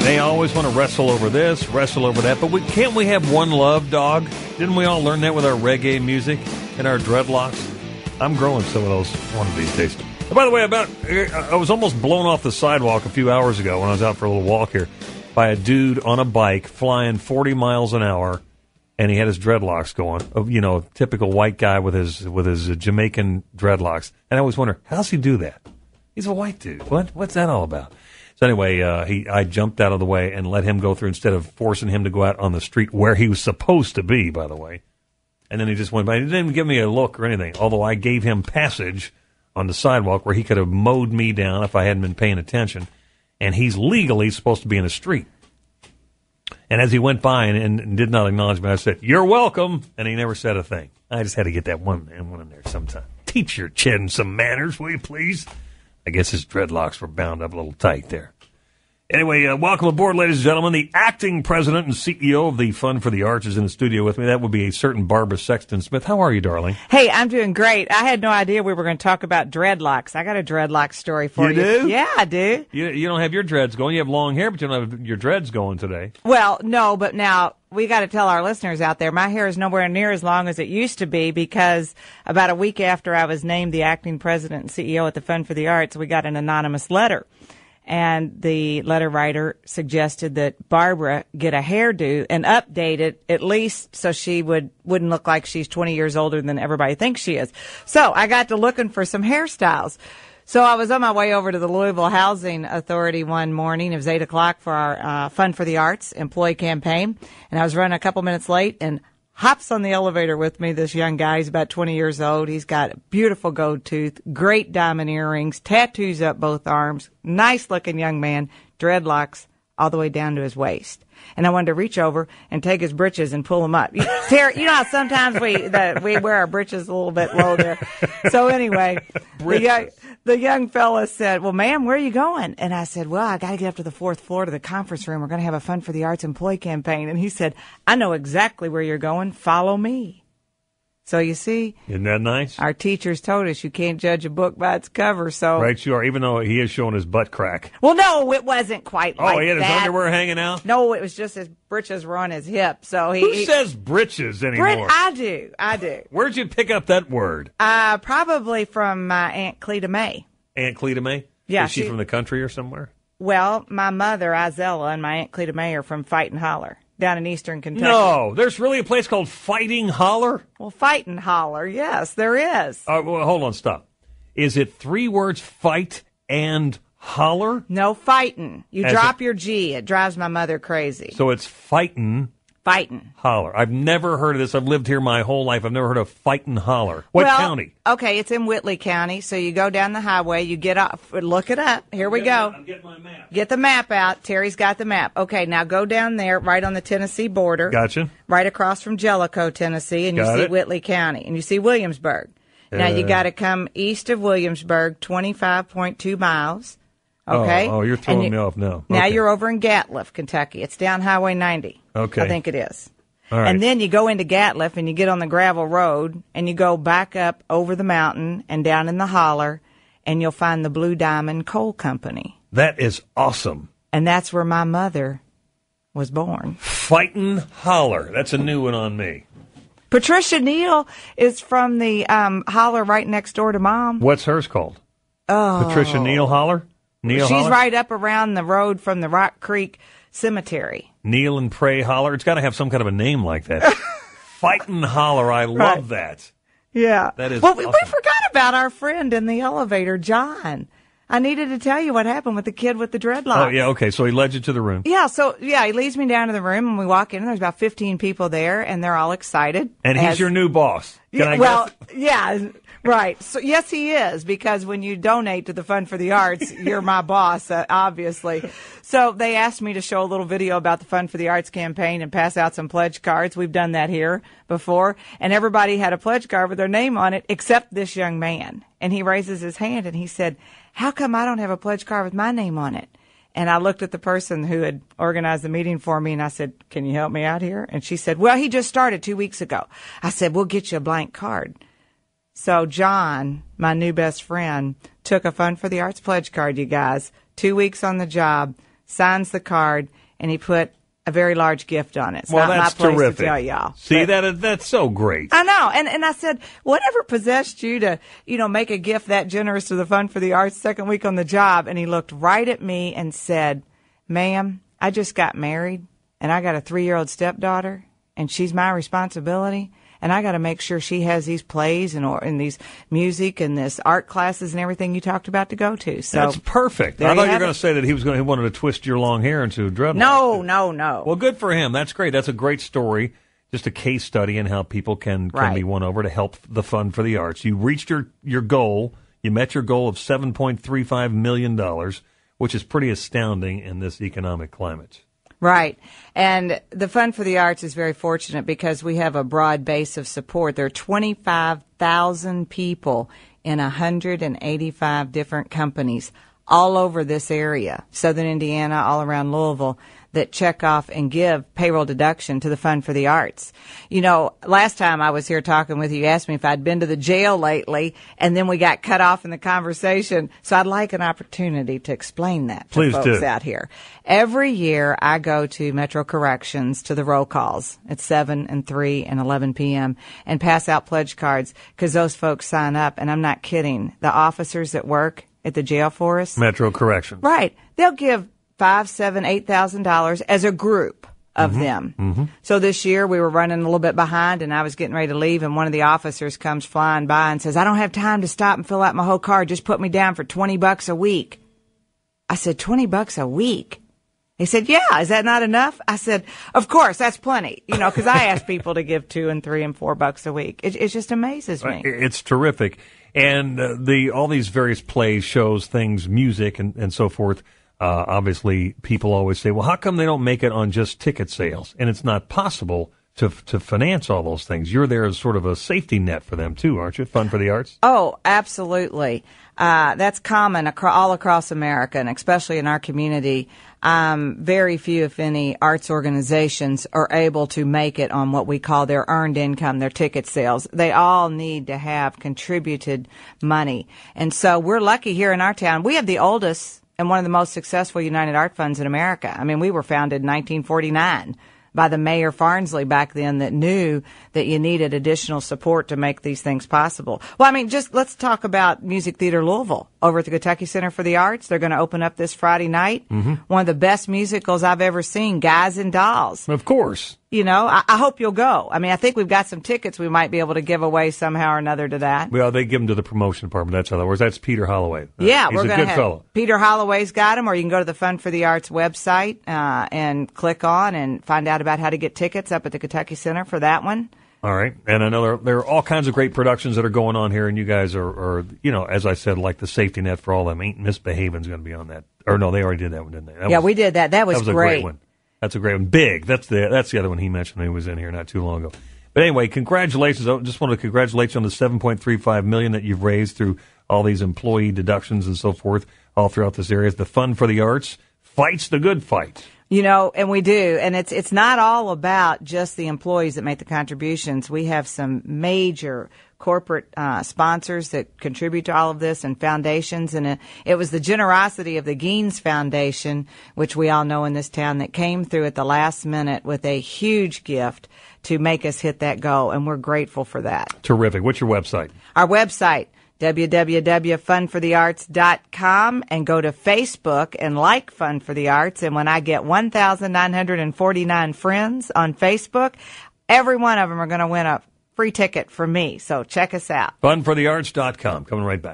They always want to wrestle over this, wrestle over that. But can't we have one love, dog? Didn't we all learn that with our reggae music and our dreadlocks? I'm growing some of those one of these days. And by the way, I was almost blown off the sidewalk a few hours ago when I was out for a little walk here by a dude on a bike flying 40 miles an hour, and he had his dreadlocks going. You know, typical white guy with his Jamaican dreadlocks. And I always wonder, how does he do that? He's a white dude. What's that all about? So anyway, I jumped out of the way and let him go through instead of forcing him to go out on the street where he was supposed to be, by the way. And then he just went by. He didn't even give me a look or anything, although I gave him passage on the sidewalk where he could have mowed me down if I hadn't been paying attention. And he's legally supposed to be in the street. And as he went by and did not acknowledge me, I said, "You're welcome." And he never said a thing. I just had to get that one in there sometime. Teach your chin some manners, will you please? I guess his dreadlocks were bound up a little tight there. Anyway, welcome aboard, ladies and gentlemen. The acting president and CEO of the Fund for the Arts is in the studio with me. That would be a certain Barbara Sexton Smith. How are you, darling? Hey, I'm doing great. I had no idea we were going to talk about dreadlocks. I got a dreadlock story for you. You do? Yeah, I do. You don't have your dreads going. You have long hair, but you don't have your dreads going today. Well, no, but now we got to tell our listeners out there, my hair is nowhere near as long as it used to be because about a week after I was named the acting president and CEO at the Fund for the Arts, we got an anonymous letter. And the letter writer suggested that Barbara get a hairdo and update it at least so she wouldn't look like she's 20 years older than everybody thinks she is. So I got to looking for some hairstyles. So I was on my way over to the Louisville Housing Authority one morning. It was 8 o'clock for our Fund for the Arts employee campaign. And I was running a couple minutes late and hops on the elevator with me, this young guy. He's about 20 years old. He's got a beautiful gold tooth, great diamond earrings, tattoos up both arms, nice-looking young man, dreadlocks all the way down to his waist. And I wanted to reach over and take his britches and pull them up. Terry, you know how sometimes we wear our britches a little bit low there. So anyway, the young fella said, "Well, ma'am, where are you going?" And I said, "Well, I got to get up to the 4th floor to the conference room. We're going to have a Fund for the Arts employee campaign." And he said, "I know exactly where you're going. Follow me." So you see, isn't that nice? Our teachers told us you can't judge a book by its cover. So right, you are. Even though he is showing his butt crack. Well, no, it wasn't quite like that. Oh, he had his underwear hanging out. No, it was just his britches were on his hip. So who says britches anymore? I do. Where'd you pick up that word? Probably from my Aunt Cleta May. Aunt Cleta May? Yeah, is she from the country or somewhere? Well, my mother Izella and my Aunt Cleta May are from Fightin' Holler. Down in eastern Kentucky. No, there's really a place called Fighting Holler? Well, Fightin' Holler, yes, there is. Well, hold on, stop. Is it 3 words, fight and holler? No, fightin'. You drop your G. It drives my mother crazy. So it's fightin'. Fightin'. Holler. I've never heard of this. I've lived here my whole life. I've never heard of Fightin' Holler. What county? Okay, it's in Whitley County. So you go down the highway, you get off, look it up. Here we go. I'm getting my map. Get the map out. Terry's got the map. Okay, now go down there, right on the Tennessee border. Gotcha. Right across from Jellicoe, Tennessee, and you see Whitley County, and you see Williamsburg. Now you got to come east of Williamsburg, 25.2 miles. Okay. Oh, you're throwing me off now. Now you're over in Gatliff, Kentucky. It's down Highway 90. Okay. I think it is. All right. And then you go into Gatliff and you get on the gravel road and you go back up over the mountain and down in the holler and you'll find the Blue Diamond Coal Company. That is awesome. And that's where my mother was born. Fightin' Holler. That's a new one on me. Patricia Neal is from the holler right next door to Mom. What's hers called? Oh. Patricia Neal Holler? She's right up around the road from the Rock Creek Cemetery. Kneel and Pray Holler. It's got to have some kind of a name like that. Fightin' Holler. I love that. Yeah. That is Well, awesome. we forgot about our friend in the elevator, John. I needed to tell you what happened with the kid with the dreadlocks. Oh, yeah, okay. So he led you to the room. Yeah, he leads me down to the room, and we walk in, and there's about 15 people there, and they're all excited. And he's your new boss. Can I guess? Yeah, right. So, yes, he is, because when you donate to the Fund for the Arts, you're my boss, obviously. So they asked me to show a little video about the Fund for the Arts campaign and pass out some pledge cards. We've done that here before. And everybody had a pledge card with their name on it, except this young man. And he raises his hand, and he said, "How come I don't have a pledge card with my name on it?" And I looked at the person who had organized the meeting for me, and I said, "Can you help me out here?" And she said, "Well, he just started 2 weeks ago." I said, "We'll get you a blank card." So John, my new best friend, took a Fund for the Arts pledge card, you guys. 2 weeks on the job, signs the card, and he put a very large gift on it. It's well, not that's my place terrific. to tell y'all. See, that's so great. I know. And I said, whatever possessed you to, make a gift that generous to the Fund for the Arts second week on the job? And he looked right at me and said, ma'am, I just got married, and I got a 3-year-old stepdaughter, and she's my responsibility. And I got to make sure she has these plays and these music and this art classes and everything you talked about to go to. So that's perfect. I thought you were going to say that he wanted to twist your long hair into a dreadlock. No. Well, good for him. That's great. That's a great story. Just a case study in how people can be won over to help the Fund for the Arts. You reached your goal. You met your goal of $7.35 million, which is pretty astounding in this economic climate. Right. And the Fund for the Arts is very fortunate because we have a broad base of support. There are 25,000 people in 185 different companies all over this area, Southern Indiana, all around Louisville, that check off and give payroll deduction to the Fund for the Arts. Last time I was here talking with you asked me if I'd been to the jail lately, and then we got cut off in the conversation. So I'd like an opportunity to explain that to folks out here. Every year I go to Metro Corrections to the roll calls at 7 and 3 and 11 p.m. and pass out pledge cards because those folks sign up, and I'm not kidding. The officers that work at the jail for us. Metro Corrections. Right. They'll give $5,000, $7,000, $8,000 as a group of them. Mm-hmm. So this year we were running a little bit behind, and I was getting ready to leave, and one of the officers comes flying by and says, I don't have time to stop and fill out my whole card. Just put me down for $20 a week. I said, $20 a week? He said, yeah, is that not enough? I said, of course, that's plenty, because I ask people to give $2 and $3 and $4 a week. It just amazes me. It's terrific. And all these various plays, shows, things, music, and so forth. Obviously, people always say, well, how come they don't make it on just ticket sales? And it's not possible to finance all those things. You're there as sort of a safety net for them, too, aren't you? Fund for the Arts? Oh, absolutely. That's common all across America, and especially in our community. Very few, if any, arts organizations are able to make it on what we call their earned income, their ticket sales. They all need to have contributed money. And so we're lucky here in our town. We have the oldest and one of the most successful United Art Funds in America. I mean, we were founded in 1949 by the Mayor Farnsley back then that knew that you needed additional support to make these things possible. Well, I mean, just let's talk about Music Theater Louisville over at the Kentucky Center for the Arts. They're going to open up this Friday night. Mm-hmm. One of the best musicals I've ever seen, Guys and Dolls. Of course. I hope you'll go. I mean, I think we've got some tickets we might be able to give away somehow or another to that. Well, they give them to the promotion department. That's how that works. That's Peter Holloway. Yeah, he's a good fellow. Peter Holloway's got them, or you can go to the Fund for the Arts website and click on and find out about how to get tickets up at the Kentucky Center for that one. All right. And I know there are all kinds of great productions that are going on here, and you guys are as I said, like the safety net for all them. Ain't Misbehaving's going to be on that. Or no, they already did that one, didn't they? We did that. That was a great one. That's a great one. Big. That's the other one he mentioned when he was in here not too long ago. But anyway, congratulations. I just want to congratulate you on the $7.35 million that you've raised through all these employee deductions and so forth all throughout this area. The Fund for the Arts fights the good fight. And we do. And it's not all about just the employees that make the contributions. We have some major corporate sponsors that contribute to all of this, and foundations. And it was the generosity of the Geens Foundation, which we all know in this town, that came through at the last minute with a huge gift to make us hit that goal. And we're grateful for that. Terrific. What's your website? Our website, www.fundforthearts.com, and go to Facebook and like Fund for the Arts. And when I get 1,949 friends on Facebook, every one of them are going to win a free ticket from me. So check us out. Fundforthearts.com. Coming right back.